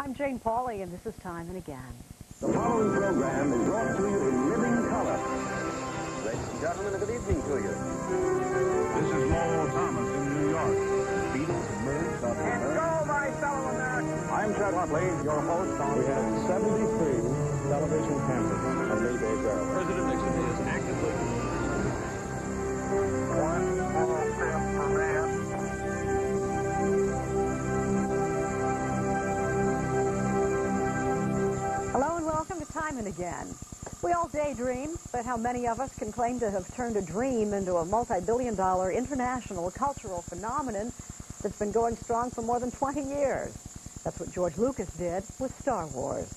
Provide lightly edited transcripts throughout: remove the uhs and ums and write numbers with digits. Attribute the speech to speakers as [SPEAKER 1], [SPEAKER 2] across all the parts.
[SPEAKER 1] I'm Jane Pauley, and this is Time and Again.
[SPEAKER 2] The following program is brought to you in living color.
[SPEAKER 3] Ladies and gentlemen, good evening to you.
[SPEAKER 4] This is Lowell Thomas in New York. Beatles and birds of the
[SPEAKER 3] And go, my fellow Americans.
[SPEAKER 2] I'm Chet Watley, your host on... We had 73 television cameras on Mayday Barrel.
[SPEAKER 5] President Nixon is actively...
[SPEAKER 3] One small step for man.
[SPEAKER 1] Hello and welcome to Time and Again. We all daydream, but how many of us can claim to have turned a dream into a multi-billion-dollar international cultural phenomenon that's been going strong for more than 20 years? That's what George Lucas did with Star Wars.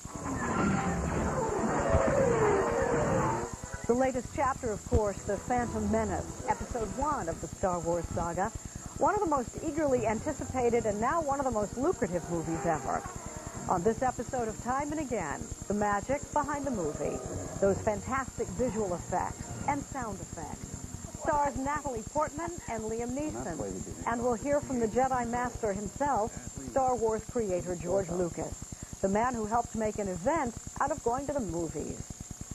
[SPEAKER 1] The latest chapter, of course, the Phantom Menace, episode 1 of the Star Wars saga, one of the most eagerly anticipated and now one of the most lucrative movies ever. On this episode of Time and Again, the magic behind the movie, those fantastic visual effects and sound effects. Stars Natalie Portman and Liam Neeson. And we'll hear from the Jedi Master himself, Star Wars creator George Lucas, the man who helped make an event out of going to the movies.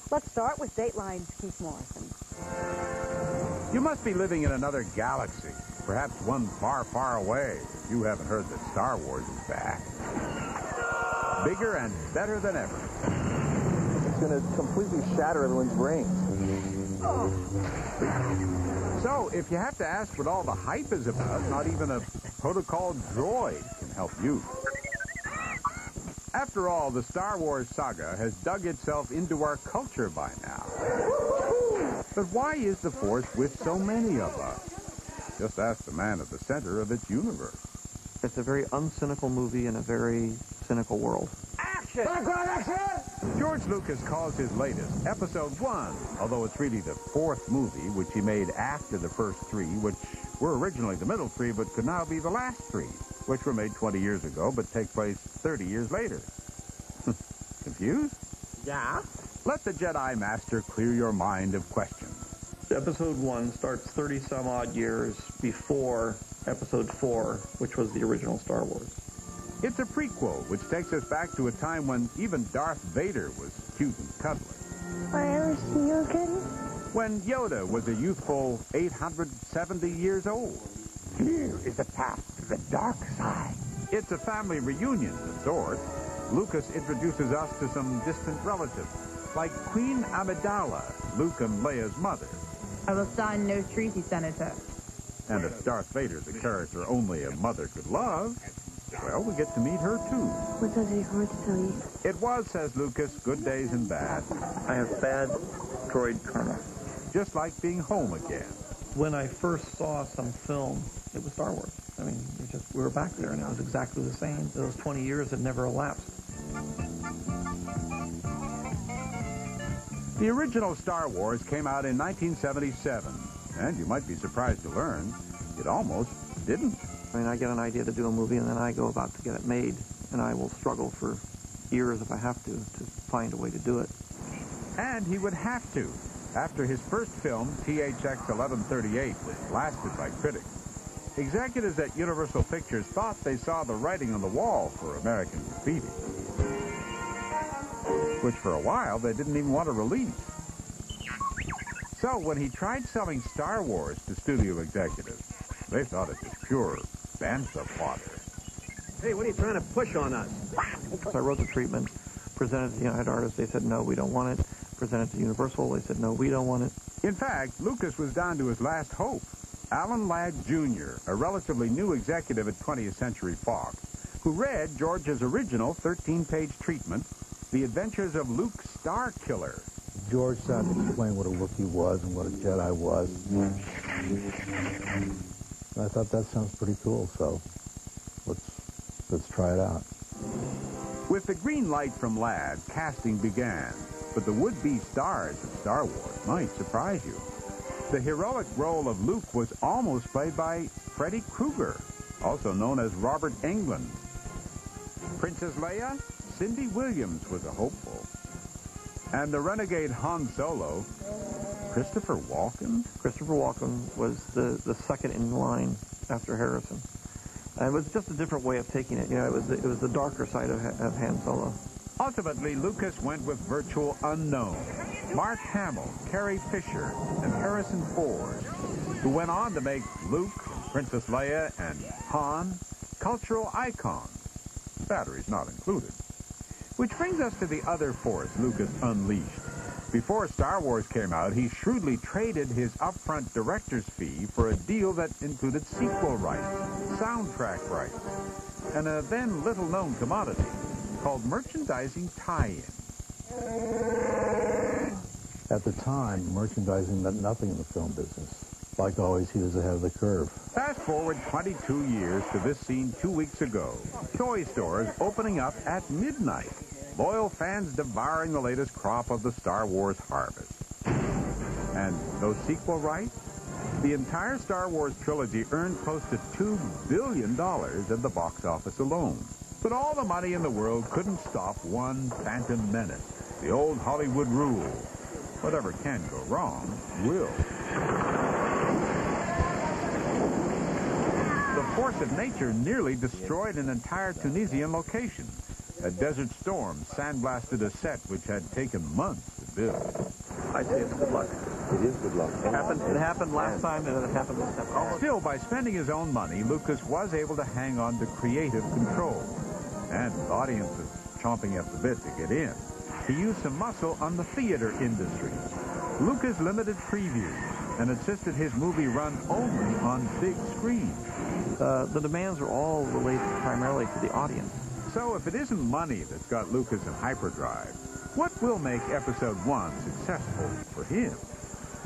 [SPEAKER 1] Let's start with Dateline's Keith Morrison.
[SPEAKER 4] You must be living in another galaxy, perhaps one far, far away. You haven't heard that Star Wars is back. Bigger and better than ever.
[SPEAKER 3] It's going to completely shatter everyone's brains.
[SPEAKER 4] So, if you have to ask what all the hype is about, not even a protocol droid can help you. After all, the Star Wars saga has dug itself into our culture by now. But why is the Force with so many of us? Just ask the man at the center of its universe.
[SPEAKER 6] It's a very uncynical movie in a very cynical world.
[SPEAKER 3] Action!
[SPEAKER 4] George Lucas calls his latest Episode 1, although it's really the fourth movie, which he made after the first three, which were originally the middle three, but could now be the last three, which were made 20 years ago, but take place 30 years later. Confused?
[SPEAKER 3] Yeah?
[SPEAKER 4] Let the Jedi Master clear your mind of questions.
[SPEAKER 6] Episode 1 starts 30-some-odd years before Episode 4, which was the original Star Wars.
[SPEAKER 4] It's a prequel, which takes us back to a time when even Darth Vader was cute and cuddly.
[SPEAKER 7] I ever see you again?
[SPEAKER 4] When Yoda was a youthful 870 years old.
[SPEAKER 2] Here is the path to the dark side.
[SPEAKER 4] It's a family reunion of sorts. Lucas introduces us to some distant relatives, like Queen Amidala, Luke and Leia's mother.
[SPEAKER 8] I will sign no treaty, Senator.
[SPEAKER 4] And if Darth Vader's a character only a mother could love, well, we get to meet her, too.
[SPEAKER 7] What does your heart tell you?
[SPEAKER 4] It was, says Lucas, good days and bad.
[SPEAKER 6] I have bad droid karma.
[SPEAKER 4] Just like being home again.
[SPEAKER 6] When I first saw some film, it was Star Wars. I mean, we were back there, and it was exactly the same. Those 20 years had never elapsed.
[SPEAKER 4] The original Star Wars came out in 1977, and you might be surprised to learn it almost didn't.
[SPEAKER 6] I mean, I get an idea to do a movie, and then I go about to get it made, and I will struggle for years if I have to find a way to do it.
[SPEAKER 4] And he would have to. After his first film, THX 1138, was blasted by critics, executives at Universal Pictures thought they saw the writing on the wall for American graffiti, which for a while they didn't even want to release. So when he tried selling Star Wars to studio executives, they thought it was pure bantha fodder.
[SPEAKER 3] Hey, what are you trying to push on us?
[SPEAKER 6] So I wrote the treatment, presented it to the United Artists. They said, no, we don't want it. Presented to Universal. They said, no, we don't want it.
[SPEAKER 4] In fact, Lucas was down to his last hope. Alan Ladd Jr., a relatively new executive at 20th Century Fox, who read George's original 13-page treatment, The Adventures of Luke Starkiller.
[SPEAKER 9] George started to explain what a Wookiee was and what a Jedi was. I thought that sounds pretty cool, so let's try it out.
[SPEAKER 4] With the green light from Ladd, casting began, but the would-be stars of Star Wars might surprise you. The heroic role of Luke was almost played by Freddy Krueger, also known as Robert Englund. Princess Leia, Cindy Williams was a hopeful. And the renegade Han Solo, Christopher Walken?
[SPEAKER 6] Christopher Walken was the second in line after Harrison. It was just a different way of taking it. You know, it was the darker side of Han Solo.
[SPEAKER 4] Ultimately, Lucas went with virtual unknowns. Mark Hamill, Carrie Fisher, and Harrison Ford, who went on to make Luke, Princess Leia, and Han cultural icons. Batteries not included. Which brings us to the other force Lucas unleashed. Before Star Wars came out, he shrewdly traded his upfront director's fee for a deal that included sequel rights, soundtrack rights, and a then little-known commodity called merchandising tie-in.
[SPEAKER 9] At the time, merchandising meant nothing in the film business. Like always, he was ahead of the curve.
[SPEAKER 4] Fast forward 22 years to this scene 2 weeks ago. Toy stores opening up at midnight. Loyal fans devouring the latest crop of the Star Wars harvest. And those sequel rights? The entire Star Wars trilogy earned close to $2 billion at the box office alone. But all the money in the world couldn't stop one Phantom Menace. The old Hollywood rule. Whatever can go wrong, will. The force of nature nearly destroyed an entire Tunisian location. A desert storm sandblasted a set which had taken months to build.
[SPEAKER 6] I say it's good luck.
[SPEAKER 3] It is good luck.
[SPEAKER 6] It happened last time, and it happened this time.
[SPEAKER 4] Still, by spending his own money, Lucas was able to hang on to creative control. And with audiences chomping at the bit to get in, he used some muscle on the theater industry. Lucas limited previews and insisted his movie run only on big screens.
[SPEAKER 6] The demands are all related primarily to the audience.
[SPEAKER 4] So if it isn't money that's got Lucas in hyperdrive, what will make Episode 1 successful for him?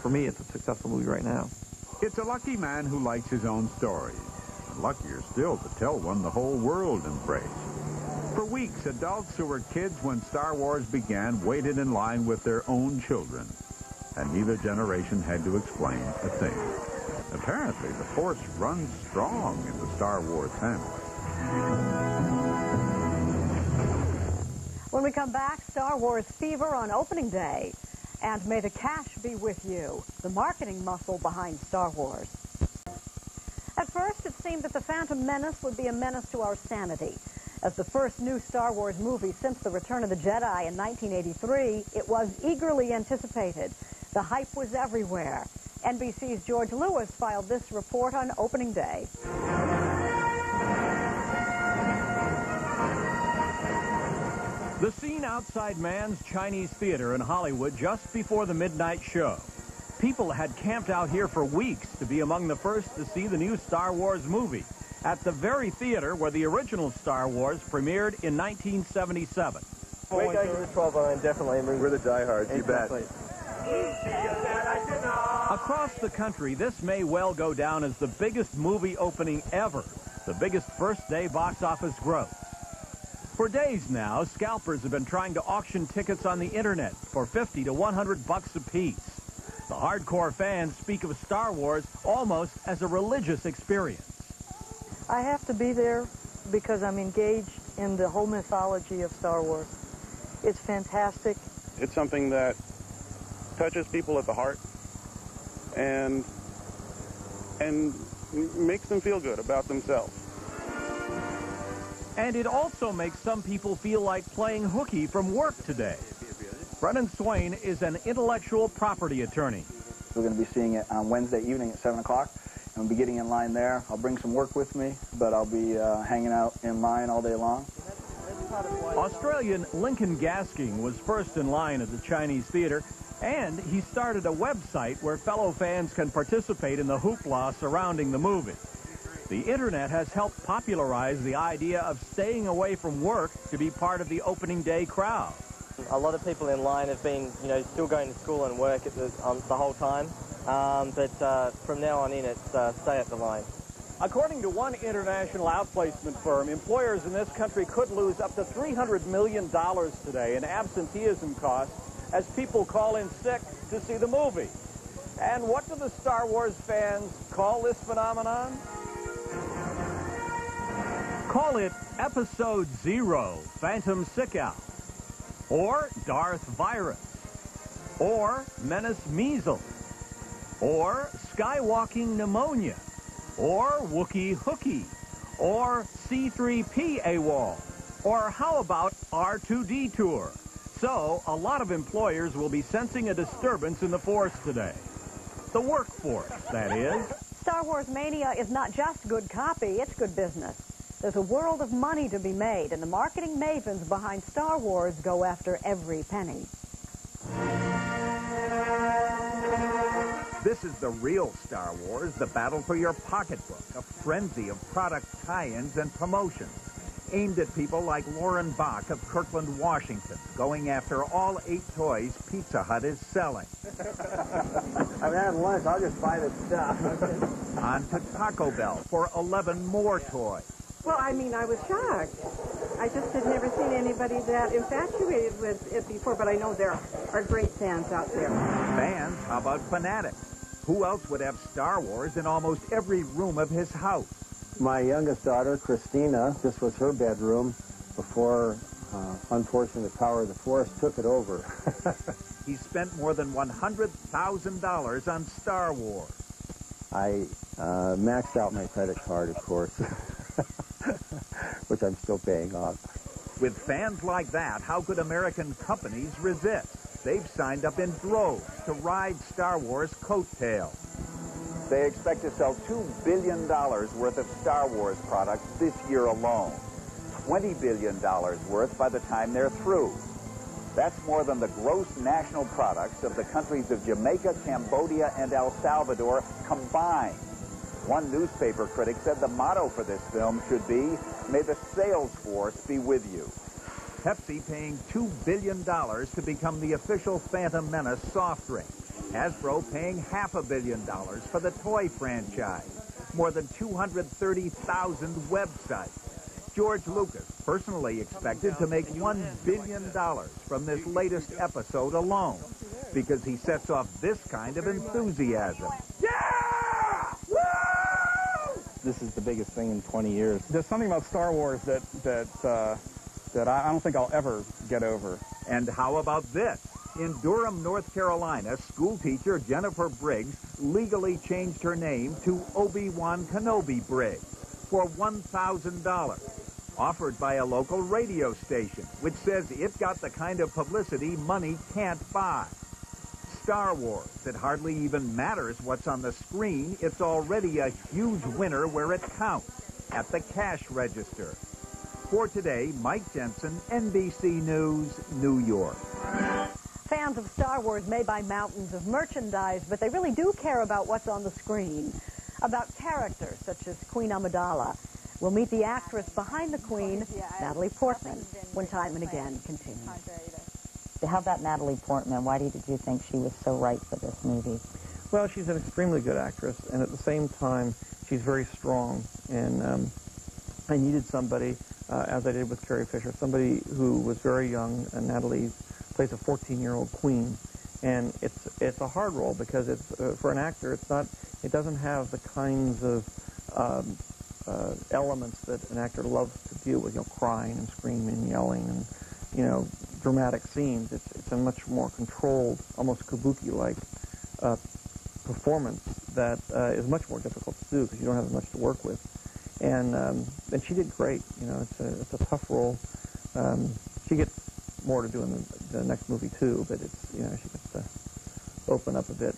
[SPEAKER 6] For me, it's a successful movie right now.
[SPEAKER 4] It's a lucky man who likes his own stories. And luckier still to tell one the whole world embraced. For weeks, adults who were kids when Star Wars began waited in line with their own children. And neither generation had to explain a thing. Apparently, the Force runs strong in the Star Wars family.
[SPEAKER 1] When we come back, Star Wars fever on opening day. And may the cash be with you, the marketing muscle behind Star Wars. At first, it seemed that the Phantom Menace would be a menace to our sanity. As the first new Star Wars movie since The Return of the Jedi in 1983, it was eagerly anticipated. The hype was everywhere. NBC's George Lewis filed this report on opening day.
[SPEAKER 5] The scene outside Mann's Chinese Theater in Hollywood just before the midnight show. People had camped out here for weeks to be among the first to see the new Star Wars movie at the very theater where the original Star Wars premiered in 1977.
[SPEAKER 3] We're going to the 12 line, definitely. We're the diehards, you bet.
[SPEAKER 5] Across the country, this may well go down as the biggest movie opening ever, the biggest first-day box office growth. For days now, scalpers have been trying to auction tickets on the internet for $50 to $100 apiece. The hardcore fans speak of Star Wars almost as a religious experience.
[SPEAKER 10] I have to be there because I'm engaged in the whole mythology of Star Wars. It's fantastic.
[SPEAKER 2] It's something that touches people at the heart and makes them feel good about themselves.
[SPEAKER 5] And it also makes some people feel like playing hooky from work today. Brennan Swain is an intellectual property attorney.
[SPEAKER 11] We're going to be seeing it on Wednesday evening at 7 o'clock. And we'll be getting in line there. I'll bring some work with me, but I'll be hanging out in line all day long.
[SPEAKER 5] Australian Lincoln Gasking was first in line at the Chinese Theater, and he started a website where fellow fans can participate in the hoopla surrounding the movie. The internet has helped popularize the idea of staying away from work to be part of the opening day crowd.
[SPEAKER 12] A lot of people in line have been, still going to school and work at the whole time. But from now on in, it's stay at the line.
[SPEAKER 5] According to one international outplacement firm, employers in this country could lose up to $300 million today in absenteeism costs as people call in sick to see the movie. And what do the Star Wars fans call this phenomenon? Call it Episode 0, Phantom Sickout, or Darth Virus, or Menace Measles, or Skywalking Pneumonia, or Wookiee Hooky, Or C3P AWOL? Or how about R2D tour? So, a lot of employers will be sensing a disturbance in the force today. The workforce, that is.
[SPEAKER 1] Star Wars mania is not just good copy, it's good business. There's a world of money to be made, and the marketing mavens behind Star Wars go after every penny.
[SPEAKER 5] This is the real Star Wars, the battle for your pocketbook, a frenzy of product tie-ins and promotions, aimed at people like Lauren Bach of Kirkland, Washington, going after all 8 toys Pizza Hut is selling.
[SPEAKER 11] I've had lunch, I'll just buy the stuff.
[SPEAKER 5] On to Taco Bell for 11 more toys.
[SPEAKER 13] Well, I mean, I was shocked. I just had never seen anybody that infatuated with it before, but I know there are great fans out there.
[SPEAKER 5] Fans? How about fanatics? Who else would have Star Wars in almost every room of his house?
[SPEAKER 14] My youngest daughter, Christina, this was her bedroom before, unfortunately, the power of the Force took it over.
[SPEAKER 5] He spent more than $100,000 on Star Wars.
[SPEAKER 14] I maxed out my credit card, of course, which I'm still paying off.
[SPEAKER 5] With fans like that, how could American companies resist? They've signed up in droves to ride Star Wars coattails.
[SPEAKER 4] They expect to sell $2 billion worth of Star Wars products this year alone. $20 billion worth by the time they're through. That's more than the gross national products of the countries of Jamaica, Cambodia, and El Salvador combined. One newspaper critic said the motto for this film should be, "May the sales force be with you."
[SPEAKER 5] Pepsi paying $2 billion to become the official Phantom Menace soft drink. Hasbro paying $500 million for the toy franchise. More than 230,000 websites. George Lucas personally expected to make $1 billion from this latest episode alone because he sets off this kind of enthusiasm.
[SPEAKER 3] Yeah! Woo! This is the biggest thing in 20 years. There's something about Star Wars that I don't think I'll ever get over.
[SPEAKER 5] And how about this? In Durham, North Carolina, schoolteacher Jennifer Briggs legally changed her name to Obi-Wan Kenobi Briggs for $1,000, offered by a local radio station, which says it got the kind of publicity money can't buy. Star Wars, it hardly even matters what's on the screen. It's already a huge winner where it counts, at the cash register. For today, Mike Jensen, NBC News, New York.
[SPEAKER 1] Fans of Star Wars may buy mountains of merchandise, but they really do care about what's on the screen, about characters such as Queen Amidala. We'll meet the actress behind the Queen, Natalie Portman, when Time and Again continues.
[SPEAKER 15] How about Natalie Portman? Why did you think she was so right for this movie?
[SPEAKER 6] Well, she's an extremely good actress, and at the same time, she's very strong. And I needed somebody, as I did with Carrie Fisher, somebody who was very young, and Natalie plays a 14-year-old queen, and it's a hard role because it's for an actor. It doesn't have the kinds of elements that an actor loves to deal with, crying and screaming and yelling and dramatic scenes. It's a much more controlled, almost kabuki-like performance that is much more difficult to do because you don't have as much to work with. And she did great. It's a tough role. She gets more to do in the next movie too, but she gets to open up a bit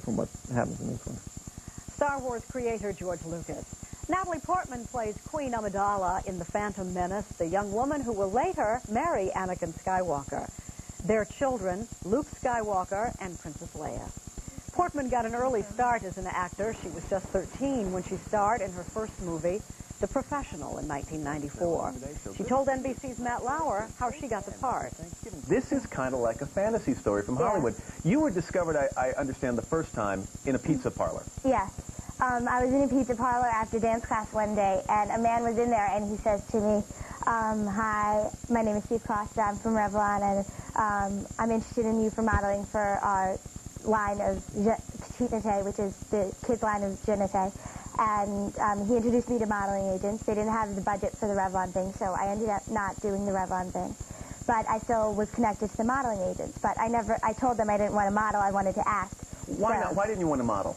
[SPEAKER 6] from what happens in this one.
[SPEAKER 1] Star Wars creator George Lucas. Natalie Portman plays Queen Amidala in The Phantom Menace, the young woman who will later marry Anakin Skywalker. Their children, Luke Skywalker and Princess Leia. Portman got an early start as an actor. She was just 13 when she starred in her first movie, The Professional, in 1994. She told NBC's Matt Lauer how she got the part.
[SPEAKER 16] This is kind of like a fantasy story from Hollywood. You were discovered, I understand, the first time in a pizza parlor.
[SPEAKER 7] Yes. I was in a pizza parlor after dance class one day, and a man was in there, and he says to me, hi, my name is Steve Costa, I'm from Revlon, and I'm interested in you for modeling for our line of Petite Nate, which is the kids' line of Je Nate. And he introduced me to modeling agents. They didn't have the budget for the Revlon thing, so I ended up not doing the Revlon thing. But I still was connected to the modeling agents. But I told them I didn't want to model, I wanted to act.
[SPEAKER 16] Why not? Why didn't you want to model?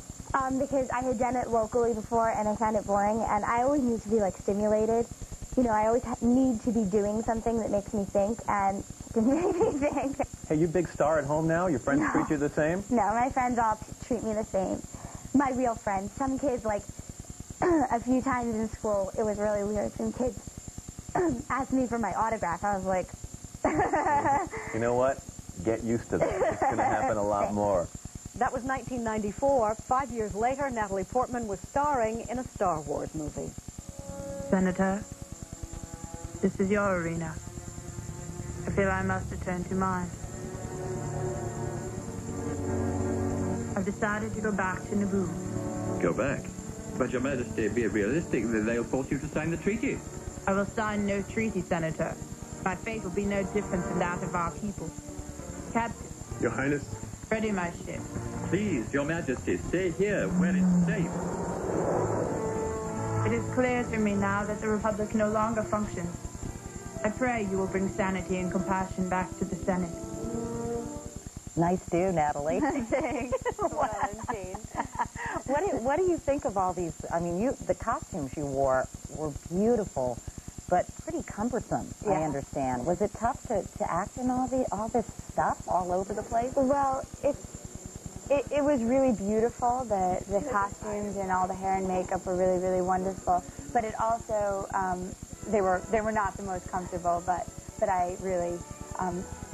[SPEAKER 7] Because I had done it locally before, and I found it boring, and I always need to be, like, stimulated. You know, I always need to be doing something that makes me think, and it didn't make me think.
[SPEAKER 16] Hey, you big star at home now? Your friends treat you the same?
[SPEAKER 7] No, my friends all treat me the same. My real friends. Some kids, like, a few times in school, it was really weird. Some kids asked me for my autograph. I was like...
[SPEAKER 16] You know what? Get used to that. It's going to happen a lot more.
[SPEAKER 1] That was 1994. 5 years later, Natalie Portman was starring in a Star Wars movie.
[SPEAKER 8] Senator, this is your arena. I feel I must return to mine. I've decided to go back to Naboo.
[SPEAKER 17] Go back? But Your Majesty, be realistic. They'll force you to sign the treaty.
[SPEAKER 8] I will sign no treaty, Senator. My fate will be no different than that of our people. Captain.
[SPEAKER 17] Your Highness.
[SPEAKER 8] Ready my ship.
[SPEAKER 17] Please, Your Majesty, stay here where it's safe.
[SPEAKER 8] It is clear to me now that the Republic no longer functions. I pray you will bring sanity and compassion back to the Senate.
[SPEAKER 15] Nice do, Natalie.
[SPEAKER 1] Thanks.
[SPEAKER 15] What do you think of all these? I mean, the costumes you wore were beautiful, but pretty cumbersome,
[SPEAKER 7] Yeah.
[SPEAKER 15] I understand. Was it tough to act in all this stuff all over the place?
[SPEAKER 7] Well, it was really beautiful. The costumes and all the hair and makeup were really, really wonderful. But it also, they were not the most comfortable, but I really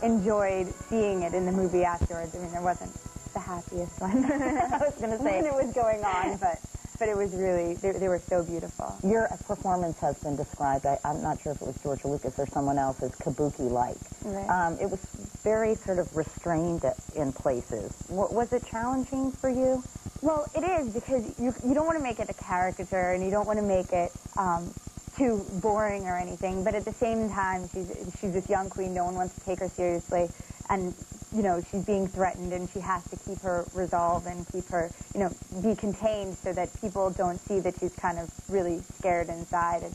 [SPEAKER 7] enjoyed seeing it in the movie afterwards. I mean, it wasn't the happiest one. I was going to say when it was going on, but it was really, they were so beautiful.
[SPEAKER 15] Your performance has been described, I'm not sure if it was George Lucas or someone else, as kabuki-like.
[SPEAKER 7] Right.
[SPEAKER 15] It was very sort of restrained in places. Was it challenging for you?
[SPEAKER 7] Well, it is, because you don't want to make it a caricature, and you don't want to make it too boring or anything, but at the same time, she's this young queen, no one wants to take her seriously, and, you know, she's being threatened, and she has to keep her resolve and keep her, you know, be contained so that people don't see that she's kind of really scared inside. And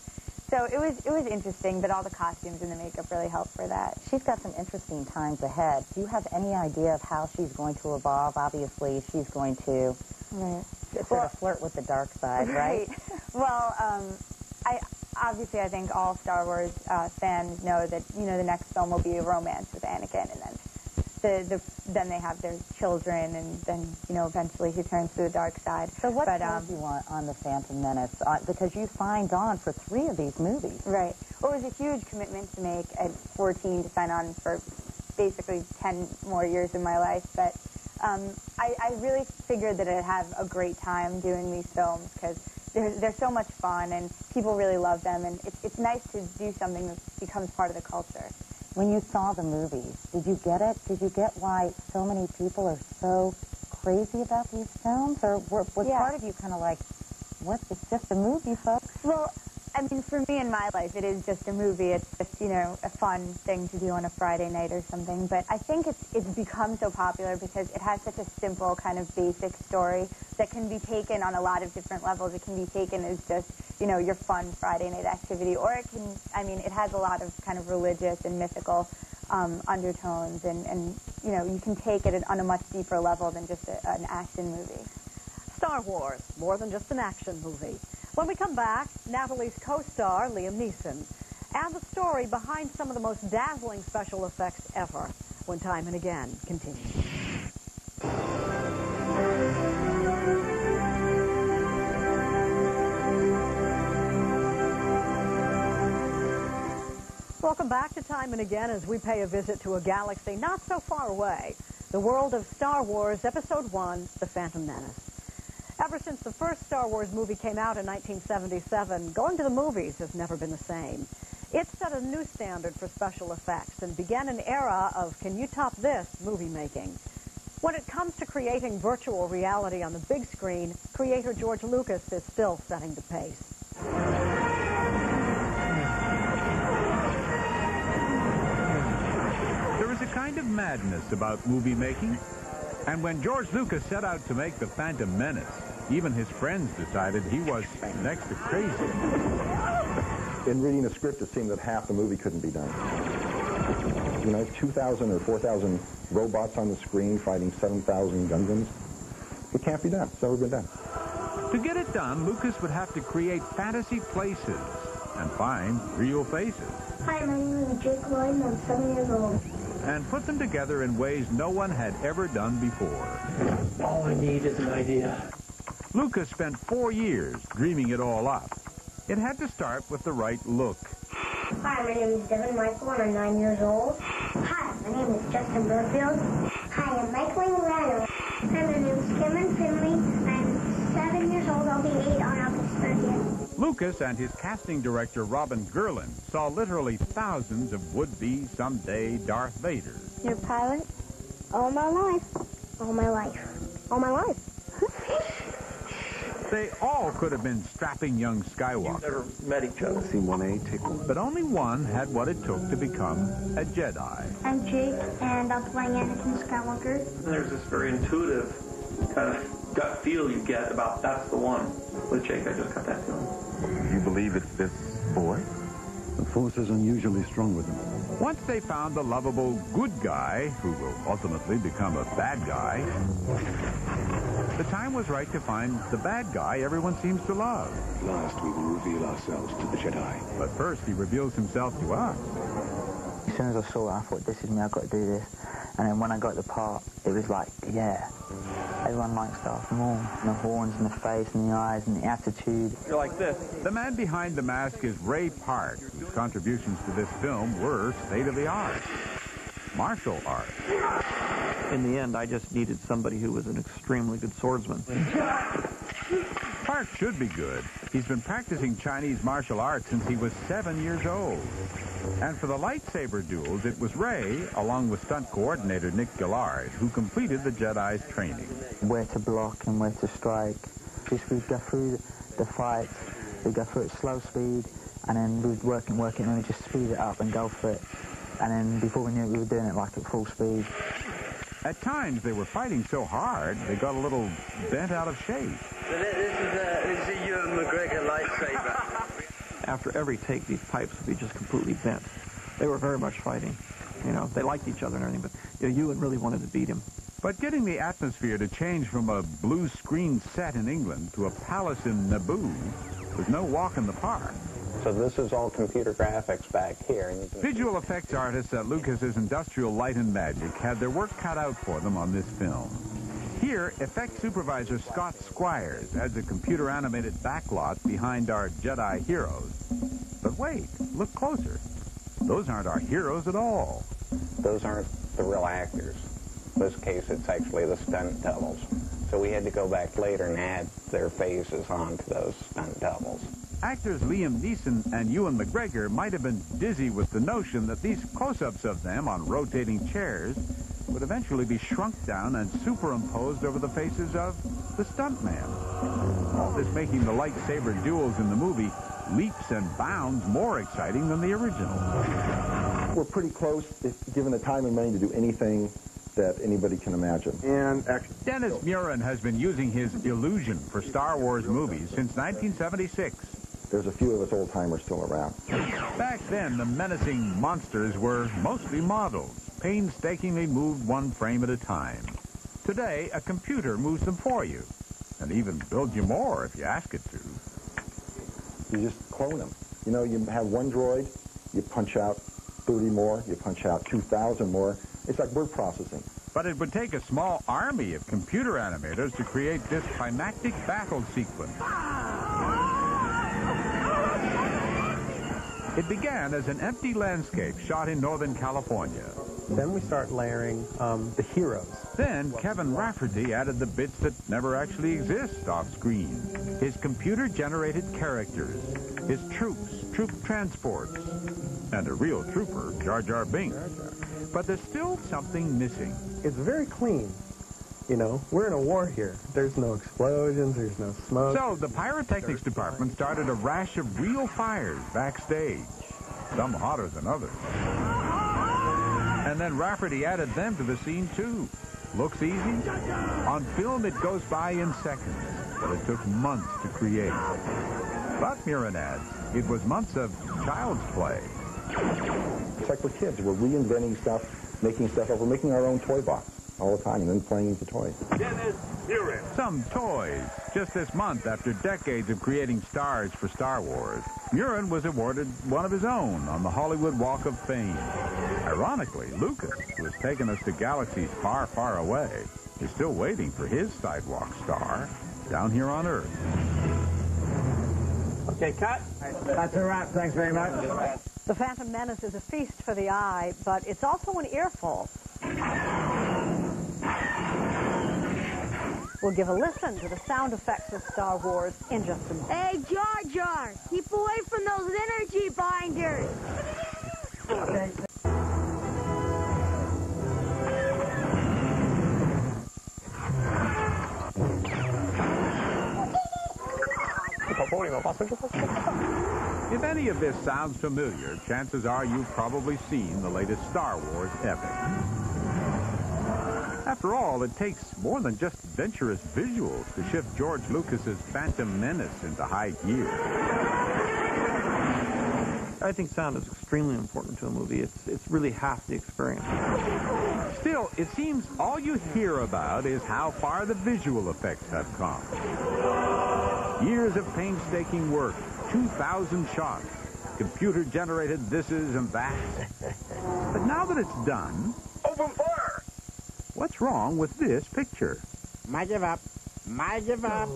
[SPEAKER 7] so it was interesting, but all the costumes and the makeup really helped for that.
[SPEAKER 15] She's got some interesting times ahead. Do you have any idea of how she's going to evolve? Obviously, she's going to sort of flirt with the dark side, right?
[SPEAKER 7] Well, I think all Star Wars fans know that, you know, the next film will be a romance with Anakin, and then they have their children, and then, you know, eventually he turns to the dark side.
[SPEAKER 15] So what sold you on the Phantom Menace? Because you signed on for 3 of these movies.
[SPEAKER 7] Right. Well, it was a huge commitment to make at 14 to sign on for basically 10 more years of my life, but I really figured that I'd have a great time doing these films, because they're so much fun, and people really love them, and it's nice to do something that becomes part of the culture.
[SPEAKER 15] When you saw the movies, did you get it? Did you get why so many people are so crazy about these films? Or was part of you kind of like, what, it's just a movie, folks?
[SPEAKER 7] Well, I mean, for me in my life, it is just a movie. It's just, you know, a fun thing to do on a Friday night or something. But I think it's become so popular because it has such a simple kind of basic story that can be taken on a lot of different levels. It can be taken as just, you know, your fun Friday night activity, or it can, I mean, it has a lot of kind of religious and mythical undertones, and you know, you can take it on a much deeper level than just an action movie.
[SPEAKER 1] Star Wars, more than just an action movie. When we come back, Natalie's co-star, Liam Neeson, and the story behind some of the most dazzling special effects ever, when Time and Again continues. Welcome back to Time and Again as we pay a visit to a galaxy not so far away, the world of Star Wars Episode 1, The Phantom Menace. Ever since the first Star Wars movie came out in 1977, going to the movies has never been the same. It set a new standard for special effects and began an era of can you top this movie making. When it comes to creating virtual reality on the big screen, creator George Lucas is still setting the pace.
[SPEAKER 4] There is a kind of madness about movie making, and when George Lucas set out to make The Phantom Menace, even his friends decided he was next to crazy.
[SPEAKER 2] In reading the script, it seemed that half the movie couldn't be done. You know, 2,000 or 4,000 robots on the screen fighting 7,000 Gungans. It can't be done. It's never been done.
[SPEAKER 4] To get it done, Lucas would have to create fantasy places and find real faces.
[SPEAKER 7] Hi, my name is Jake Lloyd, and I'm 7 years old.
[SPEAKER 4] And put them together in ways no one had ever done before.
[SPEAKER 6] All I need is an idea.
[SPEAKER 4] Lucas spent 4 years dreaming it all up. It had to start with the right look.
[SPEAKER 7] Hi, my name is Devin Michael, and I'm 9 years old. Hi, my name is Justin Burfield. Hi, I'm Michael Lorano. Hi, my name is Cameron Finley. I'm 7 years old. I'll be 8 on August 30th.
[SPEAKER 4] Lucas and his casting director, Robin Gerland, saw literally thousands of would-be someday Darth Vaders.
[SPEAKER 7] Your pilot? All my life. All my life. All my life.
[SPEAKER 4] They all could have been strapping young Skywalkers.
[SPEAKER 6] Never met each other.
[SPEAKER 14] C1A tickle.
[SPEAKER 4] But only one had what it took to become a Jedi.
[SPEAKER 7] I'm Jake, and I'm playing Anakin Skywalker.
[SPEAKER 6] There's this very intuitive kind of gut feel you get about that's the one. With Jake, I just got that feeling.
[SPEAKER 14] You believe it's this boy?
[SPEAKER 9] The Force is unusually strong with him.
[SPEAKER 4] Once they found the lovable good guy, who will ultimately become a bad guy, the time was right to find the bad guy everyone seems to love.
[SPEAKER 9] At last we will reveal ourselves to the Jedi.
[SPEAKER 4] But first, he reveals himself to us.
[SPEAKER 18] As soon as I saw it, I thought, this is me, I've got to do this. And then when I got the part, it was like, yeah. Everyone likes Darth Maul. And the horns and the face and the eyes and the attitude.
[SPEAKER 6] You're like this.
[SPEAKER 4] The man behind the mask is Ray Park, whose contributions to this film were state-of-the-art. Martial art.
[SPEAKER 6] In the end, I just needed somebody who was an extremely good swordsman.
[SPEAKER 4] Park should be good. He's been practicing Chinese martial arts since he was 7 years old. And for the lightsaber duels, it was Ray, along with stunt coordinator Nick Gillard, who completed the Jedi's training.
[SPEAKER 18] Where to block and where to strike. Just we'd go through the fights, we'd go through it slow speed, and then we'd work it, and then we'd just speed it up and go for it. And then before we knew it, we were doing it like at full speed.
[SPEAKER 4] At times, they were fighting so hard, they got a little bent out of shape.
[SPEAKER 19] So this is a Ewan McGregor lightsaber.
[SPEAKER 6] After every take, these pipes would be just completely bent. They were very much fighting. You know, they liked each other and everything, but you know, Ewan really wanted to beat him.
[SPEAKER 4] But getting the atmosphere to change from a blue screen set in England to a palace in Naboo was no walk in the park.
[SPEAKER 14] So this is all computer graphics back here. And you can...
[SPEAKER 4] Visual effects artists at Lucas's Industrial Light and Magic had their work cut out for them on this film. Here, effects supervisor Scott Squires adds a computer-animated backlot behind our Jedi heroes. But wait, look closer. Those aren't our heroes at all.
[SPEAKER 14] Those aren't the real actors. In this case, it's actually the stunt doubles. So we had to go back later and add their faces onto those stunt doubles.
[SPEAKER 4] Actors Liam Neeson and Ewan McGregor might have been dizzy with the notion that these close-ups of them on rotating chairs would eventually be shrunk down and superimposed over the faces of the stuntman. All this making the lightsaber duels in the movie leaps and bounds more exciting than the original.
[SPEAKER 2] We're pretty close, given the time and money, to do anything that anybody can imagine. And actually,
[SPEAKER 4] Dennis Muren has been using his illusion for Star Wars movies since 1976.
[SPEAKER 2] There's a few of us old-timers still around.
[SPEAKER 4] Back then, the menacing monsters were mostly models, painstakingly moved one frame at a time. Today, a computer moves them for you, and even builds you more if you ask it to.
[SPEAKER 2] You just clone them. You know, you have one droid, you punch out 30 more, you punch out 2,000 more. It's like word processing.
[SPEAKER 4] But it would take a small army of computer animators to create this climactic battle sequence. It began as an empty landscape shot in Northern California.
[SPEAKER 6] Then we start layering the heroes.
[SPEAKER 4] Then Kevin Rafferty added the bits that never actually exist off screen. His computer-generated characters, his troops, troop transports, and a real trooper, Jar Jar Binks. But there's still something missing.
[SPEAKER 6] It's very clean. You know, we're in a war here. There's no explosions, there's no smoke.
[SPEAKER 4] So the pyrotechnics department started a rash of real fires backstage, some hotter than others. And then Rafferty added them to the scene, too. Looks easy? On film, it goes by in seconds, but it took months to create. But Muren adds, it was months of child's play.
[SPEAKER 2] It's like we're kids. We're reinventing stuff, making stuff up. We're making our own toy box. all the time, and then playing with the toys.
[SPEAKER 4] Some toys. Just this month, after decades of creating stars for Star Wars, Murin was awarded one of his own on the Hollywood Walk of Fame. Ironically, Lucas, who has taken us to galaxies far, far away, is still waiting for his sidewalk star down here on Earth.
[SPEAKER 20] Okay, cut. That's a wrap. Thanks very much.
[SPEAKER 1] The Phantom Menace is a feast for the eye, but it's also an earful. We'll give a listen to the sound effects of Star Wars in just a moment.
[SPEAKER 21] Hey, Jar Jar, keep away from those energy binders.
[SPEAKER 4] If any of this sounds familiar, chances are you've probably seen the latest Star Wars epic. After all, it takes more than just adventurous visuals to shift George Lucas's Phantom Menace into high gear.
[SPEAKER 6] I think sound is extremely important to a movie. It's really half the experience.
[SPEAKER 4] Still, it seems all you hear about is how far the visual effects have come. Years of painstaking work, 2,000 shots, computer-generated thises and that's. But now that it's done,
[SPEAKER 20] open fire!
[SPEAKER 4] What's wrong with this picture?
[SPEAKER 20] I give up. I give up.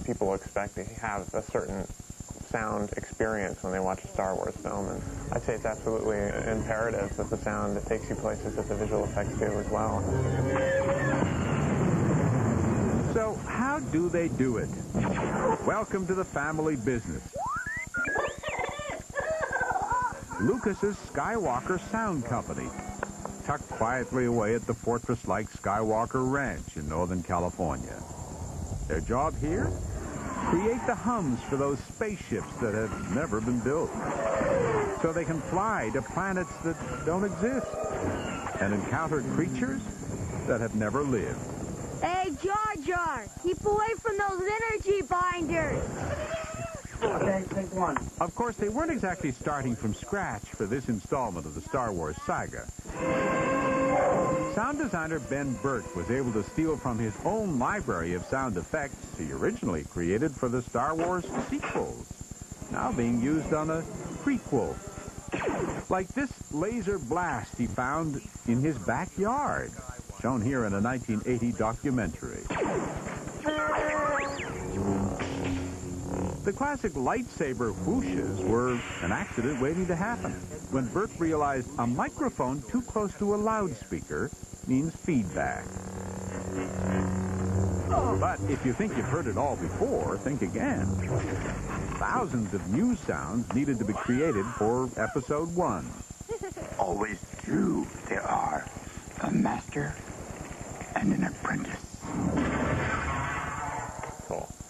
[SPEAKER 22] People expect to have a certain sound experience when they watch a Star Wars film, and I'd say it's absolutely imperative that the sound that takes you places that the visual effects do as well.
[SPEAKER 4] So how do they do it? Welcome to the family business. Lucas's Skywalker Sound Company, tucked quietly away at the fortress-like Skywalker Ranch in Northern California. Their job here? Create the hums for those spaceships that have never been built, so they can fly to planets that don't exist and encounter creatures that have never lived.
[SPEAKER 21] Hey, Jar Jar, keep away from those energy binders.
[SPEAKER 20] Okay, take one.
[SPEAKER 4] Of course, they weren't exactly starting from scratch for this installment of the Star Wars saga. Sound designer Ben Burtt was able to steal from his own library of sound effects he originally created for the Star Wars sequels, now being used on a prequel. Like this laser blast he found in his backyard, shown here in a 1980 documentary. The classic lightsaber whooshes were an accident waiting to happen when Burt realized a microphone too close to a loudspeaker means feedback. But if you think you've heard it all before, think again. Thousands of new sounds needed to be created for Episode 1.
[SPEAKER 23] Always true, there are a master and an apprentice.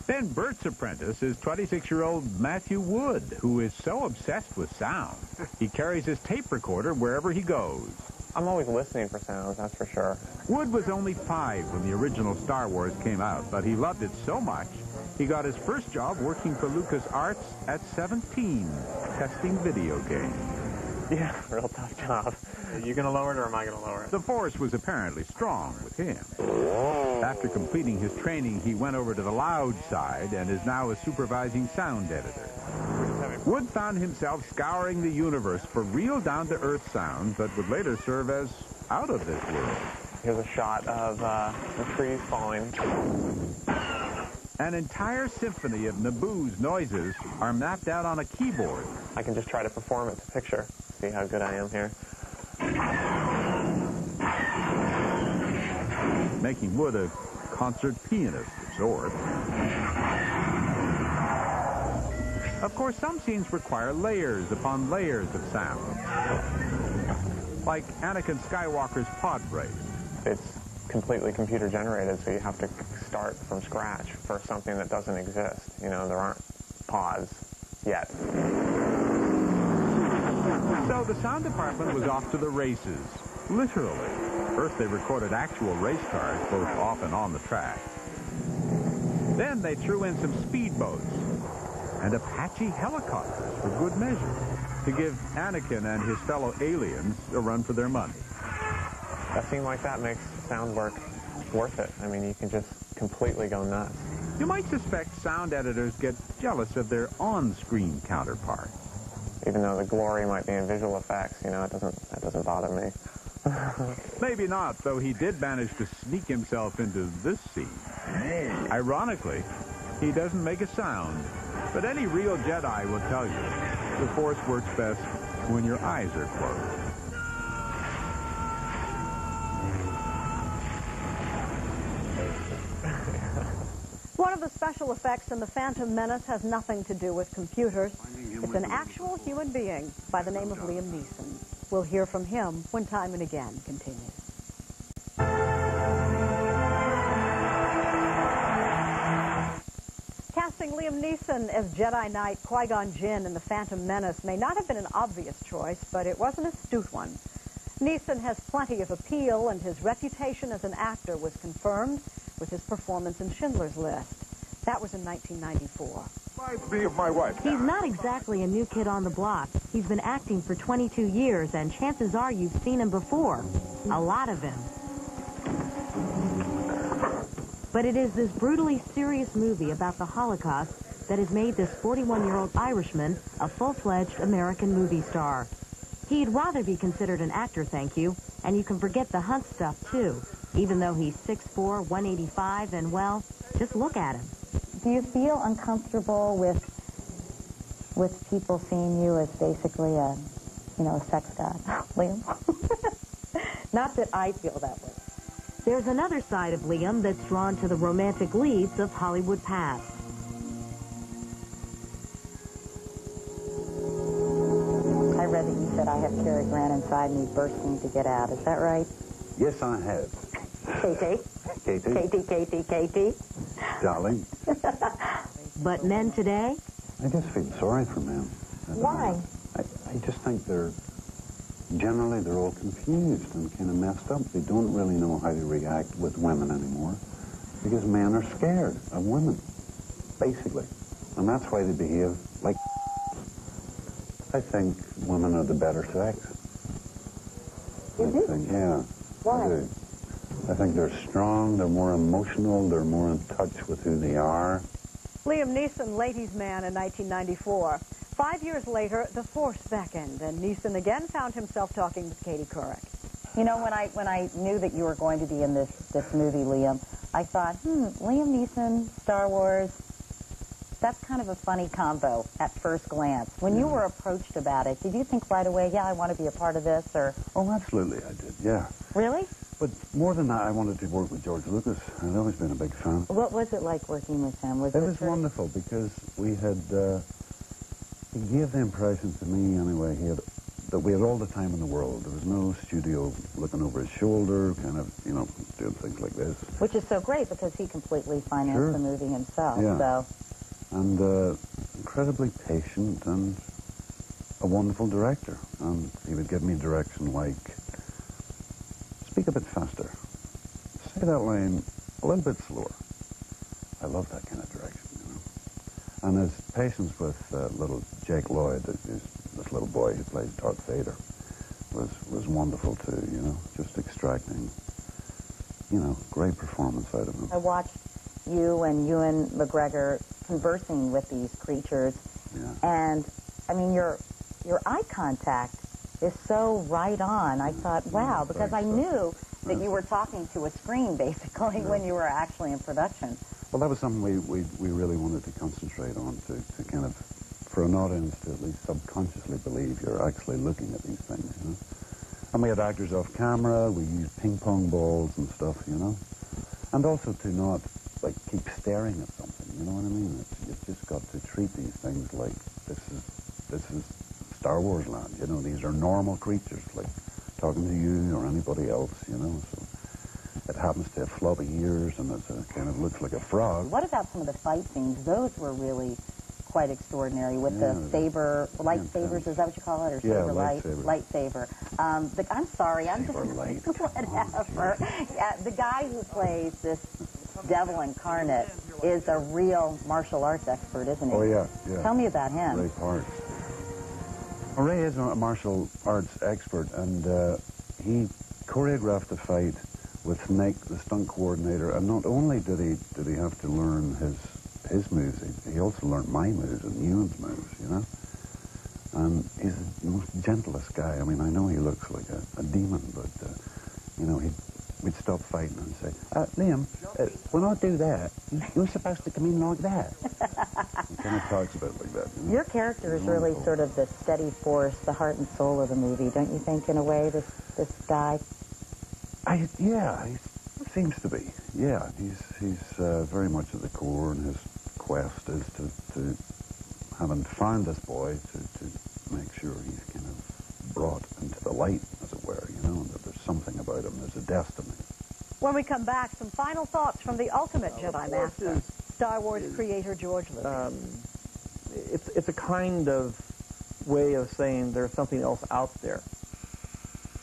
[SPEAKER 4] Ben Burt's apprentice is 26-year-old Matthew Wood, who is so obsessed with sound, he carries his tape recorder wherever he goes.
[SPEAKER 22] I'm always listening for sounds, that's for sure.
[SPEAKER 4] Wood was only 5 when the original Star Wars came out, but he loved it so much, he got his first job working for LucasArts at 17, testing video games.
[SPEAKER 22] Yeah, real tough job. Are you going to lower it or am I going to lower it?
[SPEAKER 4] The force was apparently strong with him. After completing his training, he went over to the loud side and is now a supervising sound editor. Wood found himself scouring the universe for real down-to-earth sounds that would later serve as out of this world.
[SPEAKER 22] Here's a shot of the trees falling.
[SPEAKER 4] An entire symphony of Naboo's noises are mapped out on a keyboard.
[SPEAKER 22] I can just try to perform it to picture. See how good I am here.
[SPEAKER 4] Making Wood a concert pianist of sorts. Of course, some scenes require layers upon layers of sound. Like Anakin Skywalker's pod race.
[SPEAKER 22] It's completely computer generated, so you have to start from scratch for something that doesn't exist. You know, there aren't pods yet.
[SPEAKER 4] So the sound department was off to the races, literally. First they recorded actual race cars, both off and on the track. Then they threw in some speedboats and Apache helicopters for good measure. to give Anakin and his fellow aliens a run for their money.
[SPEAKER 22] A scene like that makes sound work worth it. I mean, you can just completely go nuts.
[SPEAKER 4] You might suspect sound editors get jealous of their on-screen counterparts.
[SPEAKER 22] Even though the glory might be in visual effects, you know, that doesn't bother me.
[SPEAKER 4] Maybe not, though he did manage to sneak himself into this scene. Ironically, he doesn't make a sound, but any real Jedi will tell you the Force works best when your eyes are closed.
[SPEAKER 1] One of the special effects in The Phantom Menace has nothing to do with computers. It's an actual human being by the name of Liam Neeson. We'll hear from him when Time and Again continues. Casting Liam Neeson as Jedi Knight Qui-Gon Jinn in The Phantom Menace may not have been an obvious choice, but it was an astute one. Neeson has plenty of appeal, and his reputation as an actor was confirmed with his performance in Schindler's List. That was in 1994.
[SPEAKER 10] Reminds me of my wife.
[SPEAKER 11] He's not exactly a new kid on the block. He's been acting for 22 years, and chances are you've seen him before. A lot of him. But it is this brutally serious movie about the Holocaust that has made this 41-year-old Irishman a full-fledged American movie star. He'd rather be considered an actor, thank you, and you can forget the Hunt stuff, too, even though he's 6'4", 185, and, well, just look at him.
[SPEAKER 15] Do you feel uncomfortable with people seeing you as basically a, a sex god, Liam? Not that I feel that way.
[SPEAKER 11] There's another side of Liam that's drawn to the romantic leads of Hollywood past.
[SPEAKER 15] I read that you said I have Cary Grant inside me bursting to get out. Is that right?
[SPEAKER 9] Yes, I have.
[SPEAKER 15] Katie? Katie?
[SPEAKER 9] Darling.
[SPEAKER 11] But men today?
[SPEAKER 9] I just feel sorry for men.
[SPEAKER 15] Why?
[SPEAKER 9] I just think generally they're all confused and kind of messed up. They don't really know how to react with women anymore because men are scared of women, basically. And that's why they behave like I think women are the better sex.
[SPEAKER 15] You do?
[SPEAKER 9] Yeah.
[SPEAKER 15] Why?
[SPEAKER 9] I do. I think they're strong, they're more emotional, they're more in touch with who they are.
[SPEAKER 1] Liam Neeson, Ladies' Man in 1994. 5 years later, the Force beckoned, and Neeson again found himself talking with Katie Couric.
[SPEAKER 15] You know, when I knew that you were going to be in this movie, Liam, I thought, Liam Neeson, Star Wars, that's kind of a funny combo at first glance. When you were approached about it, did you think right away, yeah, I want to be a part of this, or?
[SPEAKER 9] Oh, absolutely, I did, yeah.
[SPEAKER 15] Really?
[SPEAKER 9] But more than that, I wanted to work with George Lucas. I've always been a big fan.
[SPEAKER 15] What was it like working with him?
[SPEAKER 9] It was wonderful because we had, he gave the impression to me anyway, that we had all the time in the world. There was no studio looking over his shoulder, kind of, doing things like this.
[SPEAKER 15] Which is so great because he completely financed the movie himself.
[SPEAKER 9] Yeah.
[SPEAKER 15] So.
[SPEAKER 9] And incredibly patient and a wonderful director. And he would give me direction like, speak a bit faster. Say that line a little bit slower. I love that kind of direction, And his patience with little Jake Lloyd, this little boy who plays Darth Vader, was wonderful too, just extracting, great performance out of him.
[SPEAKER 15] I watched you and Ewan McGregor conversing with these creatures, and, I mean, your eye contact is so right on. I thought, wow, because I knew that you were talking to a screen, basically, when you were actually in production.
[SPEAKER 9] Well, that was something we really wanted to concentrate on, to kind of, for an audience to at least subconsciously believe you're actually looking at these things, And we had actors off camera, we used ping pong balls and stuff, And also to not, keep staring at something, you know what I mean? You've just got to treat these things like this is Star Wars land, These are normal creatures, like talking to you or anybody else, So it happens to have floppy ears and it kind of looks like a frog.
[SPEAKER 15] What about some of the fight scenes? Those were really quite extraordinary with the saber, lightsabers, is that what you call it? Or saber lightsaber. I'm sorry, I'm just whatever. The guy who plays this devil incarnate is a real martial arts expert, isn't he?
[SPEAKER 9] Oh, yeah.
[SPEAKER 15] Tell me about him.
[SPEAKER 9] Great part. Ray is a martial arts expert, and he choreographed the fight with Snake, the stunt coordinator, and not only did he have to learn his moves, he also learned my moves and Ewan's moves, you know. And he's the most gentlest guy. I mean, I know he looks like a demon, but you know, we'd stop fighting and say, Liam, when I do that, you're supposed to come in like that. He kind of talks about it like that. You know?
[SPEAKER 15] Your character is really sort of the steady force, the heart and soul of the movie, don't you think, in a way, this guy?
[SPEAKER 9] Yeah, he seems to be. Yeah, he's very much at the core, and his quest is to having found this boy, to make sure he's kind of brought into the light, as it were, you know, and that there's something about him, there's a destiny.
[SPEAKER 1] When we come back, some final thoughts from the ultimate Jedi Master, Star Wars creator George Lucas.
[SPEAKER 6] It's a kind of way of saying there's something else out there.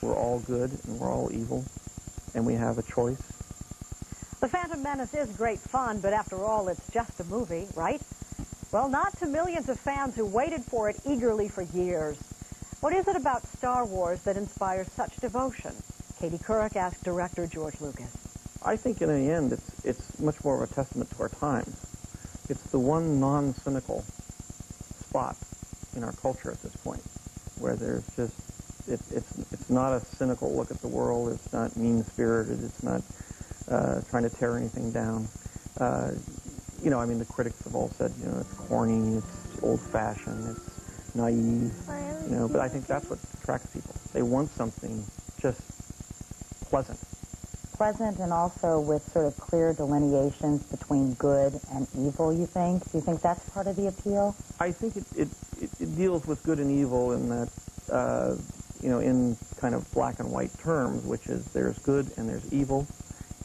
[SPEAKER 6] We're all good and we're all evil, and we have a choice.
[SPEAKER 1] The Phantom Menace is great fun, but after all, it's just a movie, right? Well, not to millions of fans who waited for it eagerly for years. What is it about Star Wars that inspires such devotion? Katie Couric asked director George Lucas.
[SPEAKER 6] I think in the end, it's much more of a testament to our times. It's the one non-cynical spot in our culture at this point, where there's just, it's not a cynical look at the world, it's not mean-spirited, it's not trying to tear anything down. You know, I mean, the critics have all said, you know, it's corny, it's old-fashioned, it's naive, you know, but I think that's what attracts people. They want something just pleasant.
[SPEAKER 15] Pleasant, and also with sort of clear delineations between good and evil, you think? Do you think that's part of the appeal?
[SPEAKER 6] I think it deals with good and evil in that, you know, in kind of black and white terms, which is there's good and there's evil,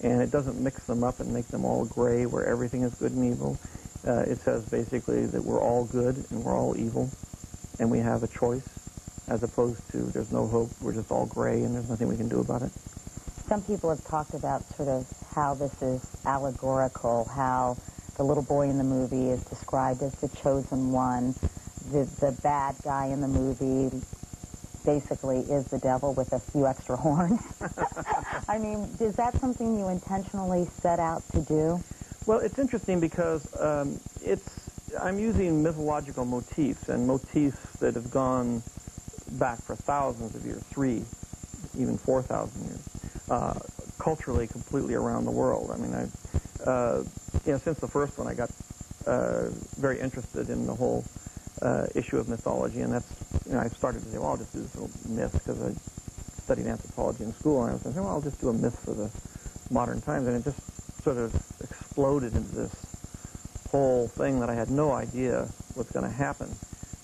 [SPEAKER 6] and it doesn't mix them up and make them all gray where everything is good and evil. It says basically that we're all good and we're all evil, and we have a choice, as opposed to there's no hope, we're just all gray and there's nothing we can do about it.
[SPEAKER 15] Some people have talked about sort of how this is allegorical, how the little boy in the movie is described as the chosen one. The bad guy in the movie basically is the devil with a few extra horns. I mean, is that something you intentionally set out to do?
[SPEAKER 6] Well, it's interesting because I'm using mythological motifs, and motifs that have gone back for thousands of years, 3,000, even 4,000 years. Culturally, completely around the world. I mean, you know, since the first one, I got very interested in the whole issue of mythology, and that's, you know, I started to say, well, I'll just do this little myth, because I studied anthropology in school, and I was saying, well, I'll just do a myth for the modern times, and it just sort of exploded into this whole thing that I had no idea what's going to happen.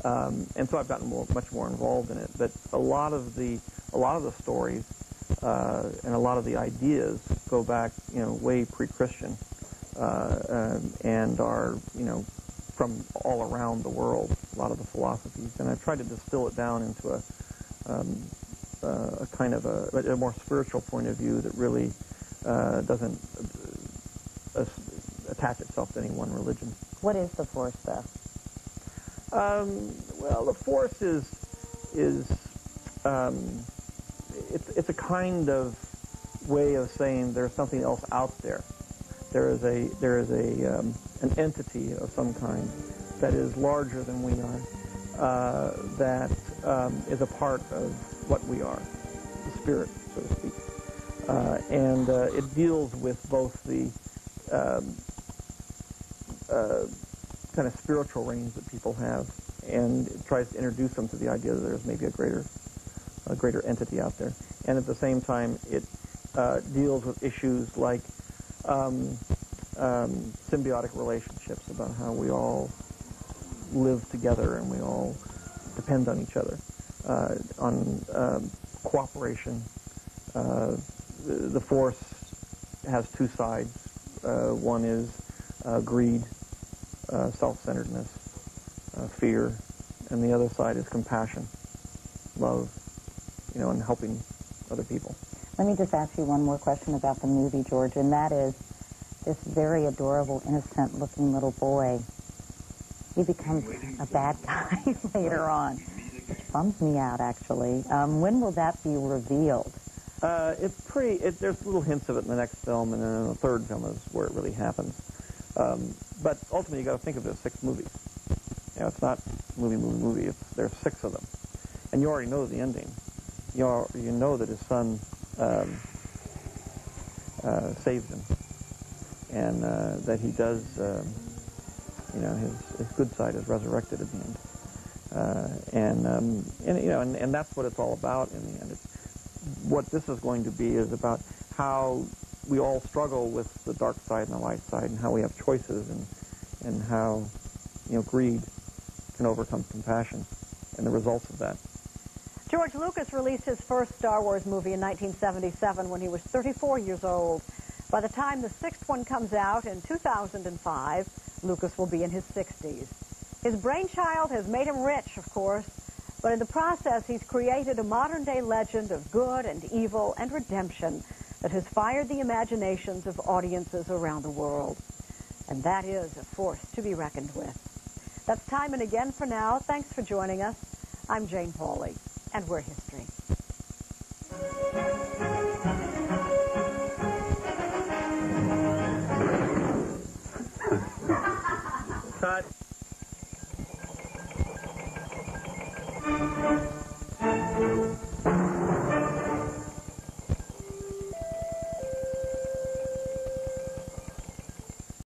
[SPEAKER 6] And so I've gotten much more involved in it. But a lot of the stories and a lot of the ideas go back, you know, way pre-Christian, and are, you know, from all around the world. A lot of the philosophies, and I've tried to distill it down into a kind of a more spiritual point of view that really doesn't attach itself to any one religion.
[SPEAKER 15] What is the Force, though?
[SPEAKER 6] Well, the Force is it's a kind of way of saying there's something else out there. There is an entity of some kind that is larger than we are, that is a part of what we are, the spirit, so to speak. And it deals with both the kind of spiritual range that people have, and it tries to introduce them to the idea that there's maybe a greater entity out there. And at the same time, it deals with issues like symbiotic relationships, about how we all live together and we all depend on each other, on cooperation. The Force has two sides. One is greed, self-centeredness, fear, and the other side is compassion, love, you know, and helping other people.
[SPEAKER 15] Let me just ask you one more question about the movie, George, and that is this very adorable, innocent-looking little boy. He becomes a bad guy later on. It's bums me out, actually. When will that be revealed?
[SPEAKER 6] There's little hints of it in the next film, and then in the third film is where it really happens. But ultimately, you got to think of it as 6 movies. You know, it's not movie. There's 6 of them, and you already know the ending. You know that his son saves him, and that he does. His good side is resurrected at the end, and that's what it's all about in the end. What this is going to be is about how we all struggle with the dark side and the light side, and how we have choices, and how greed can overcome compassion, and the results of that.
[SPEAKER 1] George Lucas released his first Star Wars movie in 1977 when he was 34 years old. By the time the 6th one comes out in 2005, Lucas will be in his 60s. His brainchild has made him rich, of course, but in the process he's created a modern-day legend of good and evil and redemption that has fired the imaginations of audiences around the world. And that is a force to be reckoned with. That's time and again for now. Thanks for joining us. I'm Jane Pauley, and we're history.
[SPEAKER 16] Cut.